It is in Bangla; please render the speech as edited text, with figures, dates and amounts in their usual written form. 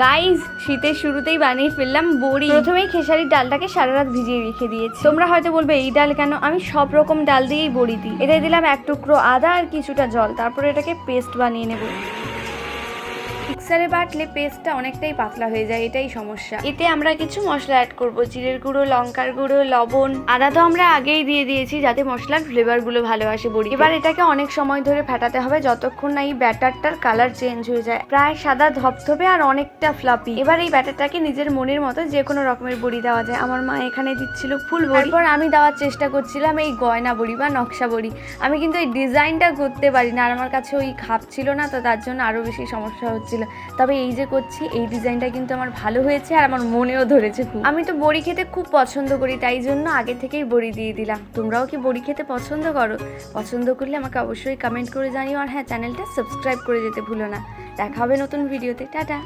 গাইস, শীতের শুরুতেই বানিয়ে ফেললাম বড়ি। প্রথমেই খেসারির ডালটাকে সারা রাত ভিজিয়ে রেখে দিয়েছি। তোমরা হয়তো বলবে এই ডাল কেন, আমি সব রকম ডাল দিয়েই বড়ি দিই। এতে দিলাম এক টুকরো আদা আর কিছুটা জল, তারপরে এটাকে পেস্ট বানিয়ে নেব। মিক্সারে বাটলে পেস্টটা অনেকটাই পাতলা হয়ে যায়, এটাই সমস্যা। এতে আমরা কিছু মশলা অ্যাড করব, জিরের গুঁড়ো, লঙ্কার গুঁড়ো, লবণ। আদা তো আমরা আগেই দিয়ে দিয়েছি যাতে মশলার ফ্লেভার গুলো ভালো আসে বড়ি। এবার এটাকে অনেক সময় ধরে ফেটাতে হবে যতক্ষণ না এই ব্যাটারটার কালার চেঞ্জ হয়ে যায়, প্রায় সাদা ধপধপে আর অনেকটা ফ্লাপি। এবার এই ব্যাটারটাকে নিজের মনের মতো যে কোনো রকমের বড়ি দেওয়া যায়। আমার মা এখানে দিচ্ছিল ফুল বড়ি, তারপর আমি দেওয়ার চেষ্টা করছিলাম এই গয়না বড়ি বা নকশা বড়ি। আমি কিন্তু এই ডিজাইনটা করতে পারি না, আর আমার কাছে ওই খাপ ছিল না, তো তার জন্য আরো বেশি সমস্যা হচ্ছিল। তবে এই যে করছি, এই ডিজাইনটা কিন্তু আমার ভালো হয়েছে আর আমার মনেও ধরেছে খুব। আমি তো বড়ি খেতে খুব পছন্দ করি, তাই জন্য আগে থেকেই বড়ি দিয়ে দিলাম। তোমরাও কি বড়ি খেতে পছন্দ করো? পছন্দ করলে আমাকে অবশ্যই কমেন্ট করে জানিও, আর হ্যাঁ, চ্যানেলটা সাবস্ক্রাইব করে যেতে ভুলো না। দেখা হবে নতুন ভিডিওতে। টাটা।